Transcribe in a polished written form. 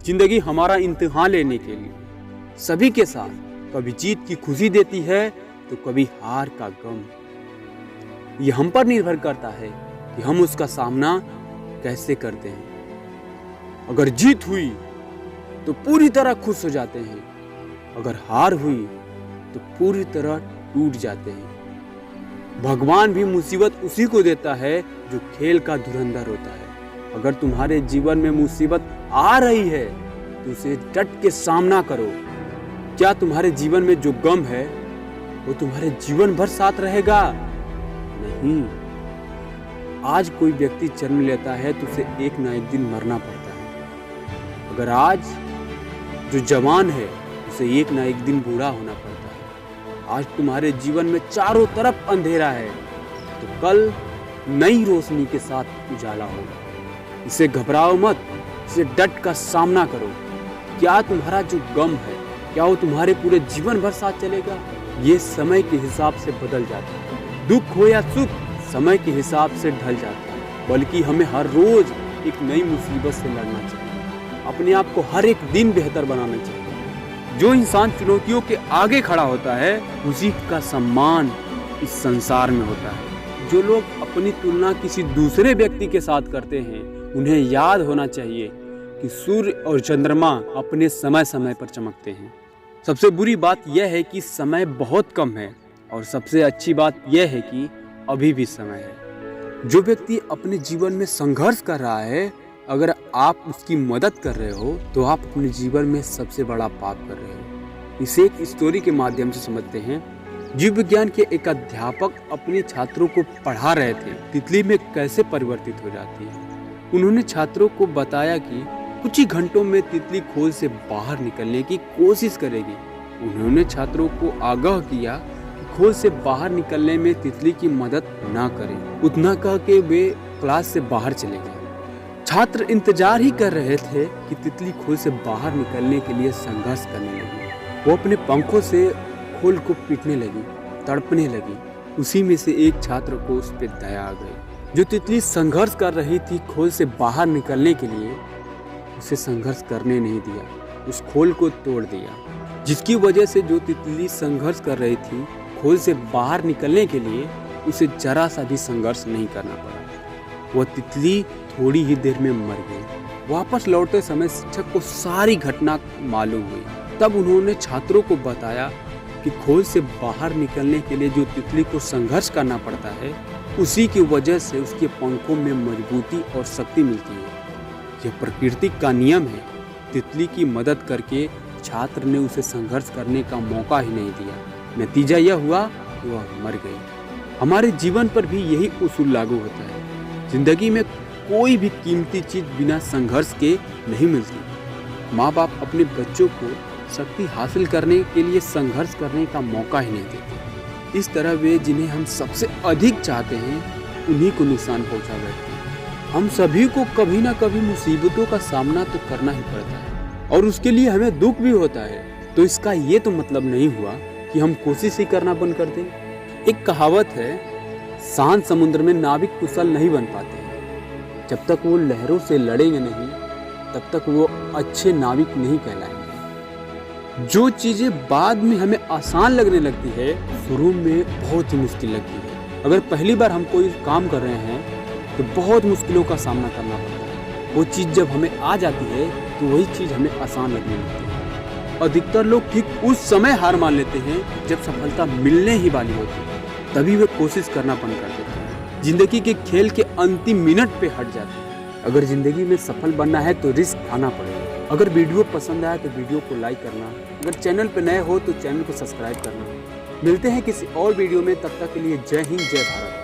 जिंदगी हमारा इम्तिहान लेने के लिए सभी के साथ कभी जीत की खुशी देती है तो कभी हार का गम। ये हम पर निर्भर करता है कि हम उसका सामना कैसे करते हैं। अगर जीत हुई तो पूरी तरह खुश हो जाते हैं, अगर हार हुई तो पूरी तरह टूट जाते हैं। भगवान भी मुसीबत उसी को देता है जो खेल का धुरंधर होता है। अगर तुम्हारे जीवन में मुसीबत आ रही है तो उसे डट के सामना करो। क्या तुम्हारे जीवन में जो गम है वो तुम्हारे जीवन भर साथ रहेगा? नहीं। आज कोई व्यक्ति जन्म लेता है तो उसे एक ना एक दिन मरना पड़ता है। अगर आज जो जवान है उसे एक ना एक दिन बूढ़ा होना पड़ता है। आज तुम्हारे जीवन में चारों तरफ अंधेरा है तो कल नई रोशनी के साथ उजाला होगा। इसे घबराओ मत, इसे डट का सामना करो। क्या तुम्हारा जो गम है क्या वो तुम्हारे पूरे जीवन भर साथ चलेगा? ये समय के हिसाब से बदल जाता है। दुख हो या सुख समय के हिसाब से ढल जाता है। बल्कि हमें हर रोज एक नई मुसीबत से लड़ना चाहिए। अपने आप को हर एक दिन बेहतर बनाना चाहिए। जो इंसान चुनौतियों के आगे खड़ा होता है उसी का सम्मान इस संसार में होता है। जो लोग अपनी तुलना किसी दूसरे व्यक्ति के साथ करते हैं उन्हें याद होना चाहिए कि सूर्य और चंद्रमा अपने समय समय पर चमकते हैं। सबसे बुरी बात यह है कि समय बहुत कम है और सबसे अच्छी बात यह है कि अभी भी समय है। जो व्यक्ति अपने जीवन में संघर्ष कर रहा है, अगर आप उसकी मदद कर रहे हो तो आप अपने जीवन में सबसे बड़ा पाप कर रहे हो। इसे एक स्टोरी के माध्यम से समझते हैं। जीव विज्ञान के एक अध्यापक अपने छात्रों को पढ़ा रहे थे तितली में कैसे परिवर्तित हो जाती है। उन्होंने छात्रों को बताया कि कुछ ही घंटों में तितली खोल से बाहर निकलने की कोशिश करेगी। उन्होंने छात्रों को आगाह किया कि खोल से बाहर निकलने में तितली की मदद ना करें। उतना कह के वे क्लास से बाहर चले गए। छात्र इंतजार ही कर रहे थे कि तितली खोल से बाहर निकलने के लिए संघर्ष करने लगी। वो अपने पंखों से खोल को पीटने लगी, तड़पने लगी। उसी में से एक छात्र को उस पर दया आ गई। जो तितली संघर्ष कर रही थी खोल से बाहर निकलने के लिए, उसे संघर्ष करने नहीं दिया, उस खोल को तोड़ दिया। जिसकी वजह से जो तितली संघर्ष कर रही थी खोल से बाहर निकलने के लिए, उसे जरा सा भी संघर्ष नहीं करना पड़ा। वह तितली थोड़ी ही देर में मर गई। वापस लौटते समय शिक्षक को सारी घटना मालूम हुई। तब उन्होंने छात्रों को बताया कि खोल से बाहर निकलने के लिए जो तितली को संघर्ष करना पड़ता है उसी की वजह से उसके पंखों में मजबूती और शक्ति मिलती है। यह प्रकृति का नियम है। तितली की मदद करके छात्र ने उसे संघर्ष करने का मौका ही नहीं दिया। नतीजा यह हुआ कि वह मर गई। हमारे जीवन पर भी यही उसूल लागू होता है। जिंदगी में कोई भी कीमती चीज बिना संघर्ष के नहीं मिलती। माँ बाप अपने बच्चों को शक्ति हासिल करने के लिए संघर्ष करने का मौका ही नहीं देते। इस तरह वे जिन्हें हम सबसे अधिक चाहते हैं उन्हीं को नुकसान पहुंचा बैठते हैं। हम सभी को कभी ना कभी मुसीबतों का सामना तो करना ही पड़ता है और उसके लिए हमें दुख भी होता है। तो इसका ये तो मतलब नहीं हुआ कि हम कोशिश ही करना बंद कर दें। एक कहावत है, शांत समुद्र में नाविक कुशल नहीं बन पाते हैं। जब तक वो लहरों से लड़ेंगे नहीं तब तक वो अच्छे नाविक नहीं कहलाएंगे। जो चीजें बाद में हमें आसान लगने लगती है शुरू में बहुत ही मुश्किल लगती है। अगर पहली बार हम कोई काम कर रहे हैं तो बहुत मुश्किलों का सामना करना पड़ता है। वो चीज़ जब हमें आ जाती है तो वही चीज़ हमें आसान लगने लगती है। अधिकतर लोग ठीक उस समय हार मान लेते हैं जब सफलता मिलने ही वाली होती है, तभी वे कोशिश करना बंद कर देते हैं। जिंदगी के खेल के अंतिम मिनट पे हट जाते हैं। अगर जिंदगी में सफल बनना है तो रिस्क उठाना पड़ेगा। अगर वीडियो पसंद आया तो वीडियो को लाइक करना। अगर चैनल पर नए हो तो चैनल को सब्सक्राइब करना। मिलते हैं किसी और वीडियो में, तब तक के लिए जय हिंद, जय भारत।